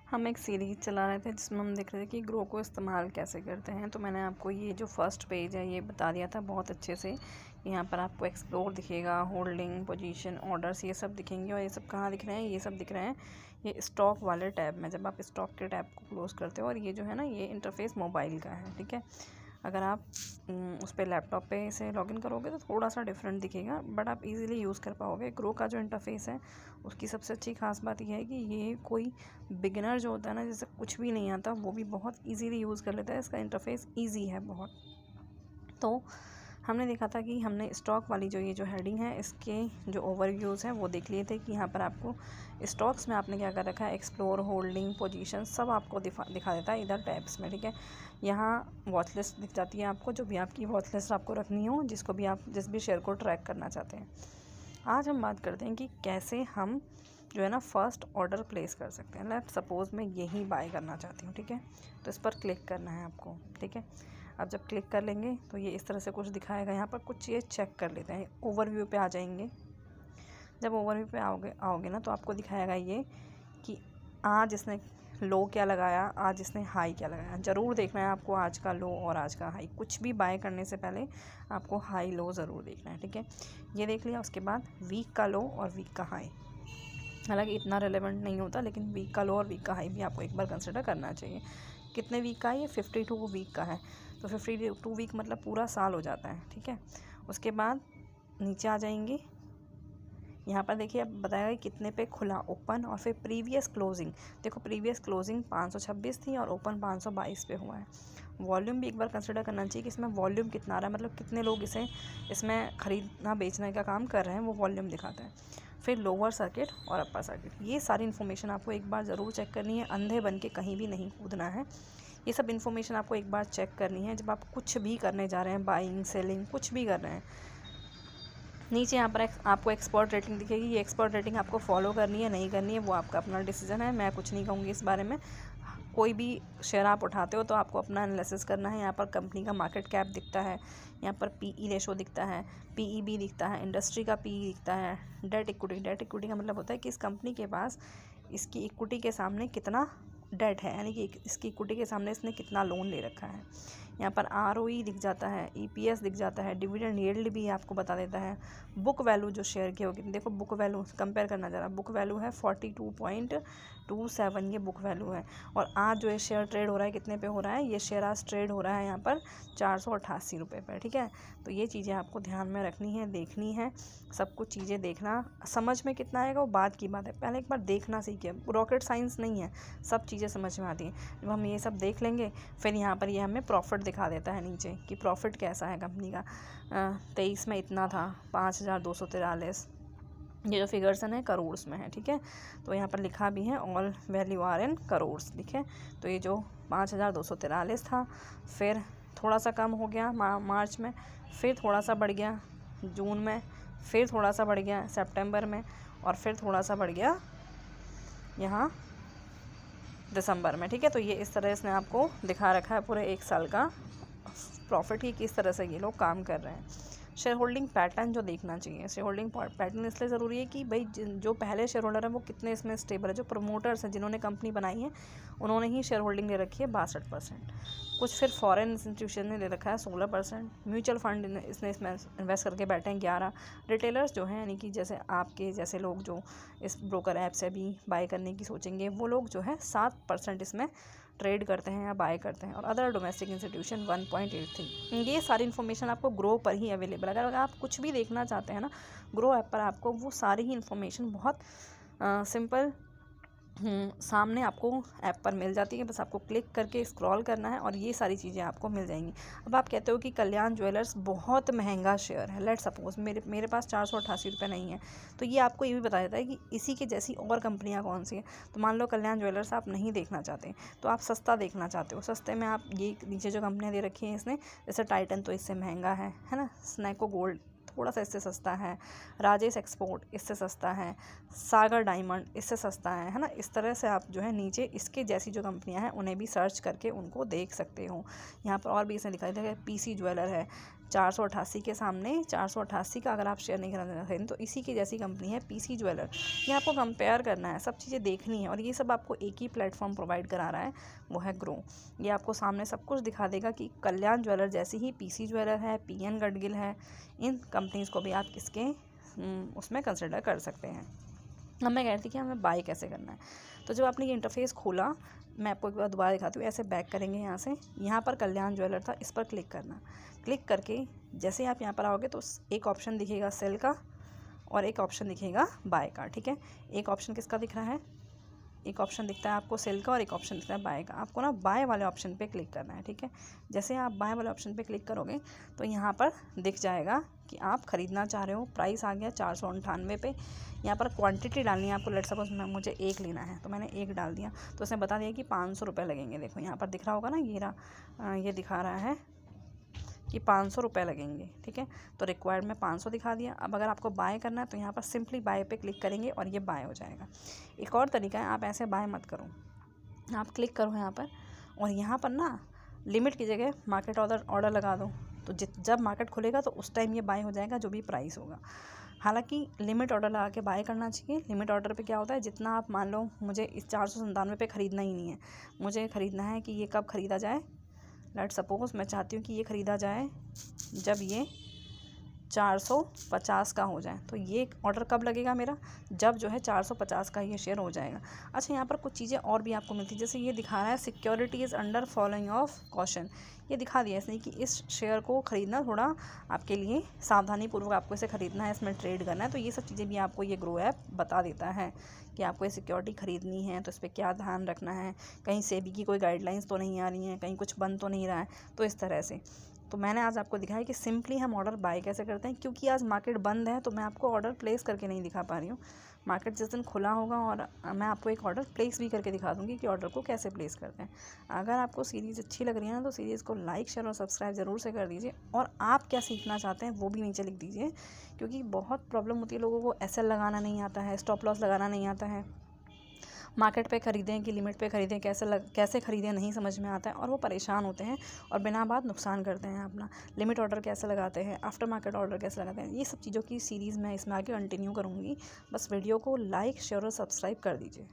हम एक सीरीज़ चला रहे थे जिसमें हम देख रहे थे कि ग्रो को इस्तेमाल कैसे करते हैं। तो मैंने आपको ये जो फर्स्ट पेज है ये बता दिया था बहुत अच्छे से। यहाँ पर आपको एक्सप्लोर दिखेगा, होल्डिंग, पोजीशन, ऑर्डर्स ये सब दिखेंगे। और ये सब कहाँ दिख रहे हैं? ये सब दिख रहे हैं ये स्टॉक वाले टैब में। जब आप स्टॉक के टैब को क्लोज़ करते हो, और ये जो है ना ये इंटरफेस मोबाइल का है, ठीक है। अगर आप उस पर लैपटॉप पे इसे लॉगिन करोगे तो थोड़ा सा डिफरेंट दिखेगा, बट आप इजीली यूज़ कर पाओगे। ग्रो का जो इंटरफेस है उसकी सबसे अच्छी खास बात यह है कि ये कोई बिगिनर जो होता है ना, जिसे कुछ भी नहीं आता, वो भी बहुत इजीली यूज़ कर लेता है। इसका इंटरफेस ईजी है बहुत। तो हमने देखा था कि हमने स्टॉक वाली जो ये जो हेडिंग है इसके जो ओवरव्यूज़ हैं वो देख लिए थे कि यहाँ पर आपको स्टॉक्स में आपने क्या कर रखा है, एक्सप्लोर, होल्डिंग, पोजीशन सब आपको दिखा देता है इधर टैब्स में, ठीक है। यहाँ वॉच लिस्ट दिख जाती है आपको, जो भी आपकी वॉच लिस्ट आपको रखनी हो, जिसको भी आप जिस भी शेयर को ट्रैक करना चाहते हैं। आज हम बात करते हैं कि कैसे हम जो है ना फर्स्ट ऑर्डर प्लेस कर सकते हैं। लेट सपोज़ मैं यही बाय करना चाहती हूँ, ठीक है। तो इस पर क्लिक करना है आपको, ठीक है। अब जब क्लिक कर लेंगे तो ये इस तरह से कुछ दिखाएगा। यहाँ पर कुछ चीज़ें चेक कर लेते हैं, ओवरव्यू पे आ जाएंगे। जब ओवरव्यू पे आओगे ना तो आपको दिखाएगा ये कि आज इसने लो क्या लगाया, आज इसने हाई क्या लगाया। ज़रूर देखना है आपको आज का लो और आज का हाई। कुछ भी बाय करने से पहले आपको हाई लो ज़रूर देखना है, ठीक है। ये देख लिया। उसके बाद वीक का लो और वीक का हाई, हालांकि इतना रेलेवेंट नहीं होता, लेकिन वीक का लो और वीक का हाई भी आपको एक बार कंसिडर करना चाहिए। कितने वीक का है? ये 52 वीक का है। तो 52 वीक मतलब पूरा साल हो जाता है, ठीक है। उसके बाद नीचे आ जाएंगे। यहाँ पर देखिए अब बताया गया कितने पे खुला, ओपन, और फिर प्रीवियस क्लोजिंग। देखो प्रीवियस क्लोजिंग 526 थी और ओपन 522 पे हुआ है। वॉल्यूम भी एक बार कंसिडर करना चाहिए कि इसमें वॉल्यूम कितना आ रहा है, मतलब कितने लोग इसमें ख़रीदना बेचने का काम कर रहे हैं, वो वॉल्यूम दिखाता है। फिर लोअर सर्किट और अपर सर्किट, ये सारी इन्फॉर्मेशन आपको एक बार ज़रूर चेक करनी है। अंधे बन के कहीं भी नहीं कूदना है। ये सब इन्फॉर्मेशन आपको एक बार चेक करनी है जब आप कुछ भी करने जा रहे हैं, बाइंग, सेलिंग, कुछ भी कर रहे हैं। नीचे यहाँ पर आपको एक्सपर्ट रेटिंग दिखेगी। ये एक्सपर्ट रेटिंग आपको फॉलो करनी है नहीं करनी है वो आपका अपना डिसीजन है, मैं कुछ नहीं कहूँगी इस बारे में। कोई भी शेयर आप उठाते हो तो आपको अपना एनालिसिस करना है। यहाँ पर कंपनी का मार्केट कैप दिखता है, यहाँ पर पीई रेशो दिखता है, पीईबी दिखता है, इंडस्ट्री का पीई दिखता है, डेट इक्विटी। डेट इक्विटी का मतलब होता है कि इस कंपनी के पास इसकी इक्विटी के सामने कितना डेट है, यानी कि इसकी इक्विटी के सामने इसने कितना लोन ले रखा है। यहाँ पर आरओई दिख जाता है, ईपीएस दिख जाता है, डिविडेंड यील्ड भी आपको बता देता है। बुक वैल्यू जो शेयर की होगी, देखो बुक वैल्यू कंपेयर करना ज़रा। बुक वैल्यू है 42.27, ये बुक वैल्यू है। और आज जो ये शेयर ट्रेड हो रहा है कितने पे हो रहा है? ये शेयर आज ट्रेड हो रहा है यहाँ पर 488 रुपये पर, ठीक है। तो ये चीज़ें आपको ध्यान में रखनी है, देखनी है। सब कुछ चीज़ें देखना, समझ में कितना आएगा वो बाद की बात है, पहले एक बार देखना सीखिए। रॉकेट साइंस नहीं है, सब चीज़ें समझ में आती हैं जब हम ये सब देख लेंगे। फिर यहाँ पर ये हमें प्रॉफिट दिखा देता है नीचे कि प्रॉफिट कैसा है कंपनी का। 23 में इतना था, 5243। ये जो फिगर्स हैं करोड़्स में है, ठीक है। तो यहाँ पर लिखा भी है all value are in crores, ठीक है। तो ये जो 5243 था, फिर थोड़ा सा कम हो गया मार्च में, फिर थोड़ा सा बढ़ गया जून में, फिर थोड़ा सा बढ़ गया सितंबर में, और फिर थोड़ा सा बढ़ गया यहाँ दिसंबर में, ठीक है। तो ये इस तरह इसने आपको दिखा रखा है पूरे एक साल का प्रॉफिट की किस तरह से ये लोग काम कर रहे हैं। शेयर होल्डिंग पैटर्न जो देखना चाहिए, शेयर होल्डिंग पैटर्न इसलिए ज़रूरी है कि भाई जो पहले शेयर होल्डर है वो कितने इसमें स्टेबल है। जो प्रमोटर्स हैं जिन्होंने कंपनी बनाई है उन्होंने ही शेयर होल्डिंग ले रखी है 62%। कुछ फिर फॉरेन इंस्टीट्यूशन ने ले रखा है 16%। म्यूचुअल फंड इसमें इन्वेस्ट करके बैठे हैं 11। रिटेलर्स जो हैं, यानी कि जैसे आपके जैसे लोग जो इस ब्रोकर ऐप से भी बाय करने की सोचेंगे, वो लोग जो है 7% इसमें ट्रेड करते हैं या बाय करते हैं। और अदर डोमेस्टिक इंस्टीट्यूशन 1.83। ये सारी इन्फॉर्मेशन आपको ग्रो पर ही अवेलेबल है। अगर आप कुछ भी देखना चाहते हैं ना, ग्रो ऐप पर आपको वो सारी ही इन्फॉर्मेशन बहुत सिंपल सामने आपको ऐप पर मिल जाती है। बस आपको क्लिक करके स्क्रॉल करना है और ये सारी चीज़ें आपको मिल जाएंगी। अब आप कहते हो कि कल्याण ज्वेलर्स बहुत महंगा शेयर है। लेट सपोज मेरे पास 488 रुपये नहीं है, तो ये आपको ये भी बता देता है कि इसी के जैसी और कंपनियां कौन सी हैं। तो मान लो कल्याण ज्वेलर्स आप नहीं देखना चाहते, तो आप सस्ता देखना चाहते हो। सस्ते में आप ये नीचे जो कंपनियाँ दे रखी हैं इसने, जैसे टाइटन तो इससे महंगा है ना, स्नैको गोल्ड थोड़ा सा इससे सस्ता है, राजेश एक्सपोर्ट इससे सस्ता है, सागर डायमंड इससे सस्ता है ना। इस तरह से आप जो है नीचे इसके जैसी जो कंपनियां हैं उन्हें भी सर्च करके उनको देख सकते हो। यहाँ पर और भी इसने दिखाई देगा, पीसी ज्वेलर है 488 के सामने 488 का अगर आप शेयर नहीं खरीदना चाहते तो इसी की जैसी कंपनी है पीसी ज्वेलर। ये आपको कंपेयर करना है, सब चीज़ें देखनी है, और ये सब आपको एक ही प्लेटफॉर्म प्रोवाइड करा रहा है, वो है ग्रो। ये आपको सामने सब कुछ दिखा देगा कि कल्याण ज्वेलर जैसी ही पीसी ज्वेलर है, पीएन गडगिल है, इन कंपनीज़ को भी आप इसके उसमें कंसिडर कर सकते हैं। अब मैं कहती कि हमें बाय कैसे करना है। तो जब आपने ये इंटरफेस खोला, मैं आपको एक बार दोबारा दिखाती हूँ। ऐसे बैक करेंगे यहाँ से, यहाँ पर कल्याण ज्वेलर था, इस पर क्लिक करना। क्लिक करके जैसे ही आप यहाँ पर आओगे तो एक ऑप्शन दिखेगा सेल का और एक ऑप्शन दिखेगा बाय का। ठीक है, एक ऑप्शन किसका दिख रहा है, एक ऑप्शन दिखता है आपको सेल का और एक ऑप्शन दिखता है बाय का। आपको ना बाय वाले ऑप्शन पे क्लिक करना है। ठीक है, जैसे आप बाय वाले ऑप्शन पे क्लिक करोगे तो यहाँ पर दिख जाएगा कि आप ख़रीदना चाह रहे हो। प्राइस आ गया 498 पे। यहाँ पर क्वांटिटी डालनी है आपको। लेट सपोज मुझे एक लेना है तो मैंने एक डाल दिया, तो उसने बता दिया कि 500 रुपये लगेंगे। देखो यहाँ पर दिख रहा होगा ना, ये दिखा रहा है कि 500 रुपये लगेंगे। ठीक है, तो रिक्वायर्ड में 500 दिखा दिया। अब अगर आपको बाय करना है तो यहाँ पर सिंपली बाय पे क्लिक करेंगे और ये बाय हो जाएगा। एक और तरीका है, आप ऐसे बाय मत करो, आप क्लिक करो यहाँ पर और यहाँ पर ना लिमिट की जगह मार्केट ऑर्डर लगा दो। तो जब मार्केट खुलेगा तो उस टाइम ये बाय हो जाएगा जो भी प्राइस होगा। हालांकि लिमिट ऑर्डर लगा के बाय करना चाहिए। लिमिट ऑर्डर पे क्या होता है, जितना आप मान लो मुझे इस 497 पे ख़रीदना ही नहीं है, मुझे ख़रीदना है कि ये कब ख़रीदा जाए। लेट सपोज मैं चाहती हूँ कि ये ख़रीदा जाए जब ये 450 का हो जाए। तो ये ऑर्डर कब लगेगा मेरा, जब जो है 450 का ये शेयर हो जाएगा। अच्छा, यहाँ पर कुछ चीज़ें और भी आपको मिलती है, जैसे ये दिखा रहा है security is under following of caution. ये दिखा दिया इसने कि इस शेयर को ख़रीदना थोड़ा आपके लिए सावधानी पूर्वक आपको इसे ख़रीदना है, इसमें ट्रेड करना है। तो ये सब चीज़ें भी आपको ये ग्रो ऐप बता देता है कि आपको ये सिक्योरिटी ख़रीदनी है तो इस पर क्या ध्यान रखना है, कहीं सेबी की कोई गाइडलाइंस तो नहीं आ रही हैं, कहीं कुछ बन तो नहीं रहा है। तो इस तरह से तो मैंने आज आपको दिखाया कि सिंपली हम ऑर्डर बाय कैसे करते हैं। क्योंकि आज मार्केट बंद है तो मैं आपको ऑर्डर प्लेस करके नहीं दिखा पा रही हूँ। मार्केट जिस दिन खुला होगा और मैं आपको एक ऑर्डर प्लेस भी करके दिखा दूँगी कि ऑर्डर को कैसे प्लेस करते हैं। अगर आपको सीरीज़ अच्छी लग रही है ना तो सीरीज़ को लाइक शेयर और सब्सक्राइब ज़रूर से कर दीजिए, और आप क्या सीखना चाहते हैं वो भी नीचे लिख दीजिए। क्योंकि बहुत प्रॉब्लम होती है लोगों को, SL लगाना नहीं आता है, स्टॉप लॉस लगाना नहीं आता है, मार्केट पे ख़रीदें कि लिमिट पे ख़रीदें, कैसे ख़रीदें नहीं समझ में आता है, और वो परेशान होते हैं और बिना बात नुकसान करते हैं अपना। लिमिट ऑर्डर कैसे लगाते हैं, आफ्टर मार्केट ऑर्डर कैसे लगाते हैं, ये सब चीज़ों की सीरीज़ मैं इसमें आगे कंटिन्यू करूँगी। बस वीडियो को लाइक शेयर और सब्सक्राइब कर दीजिए।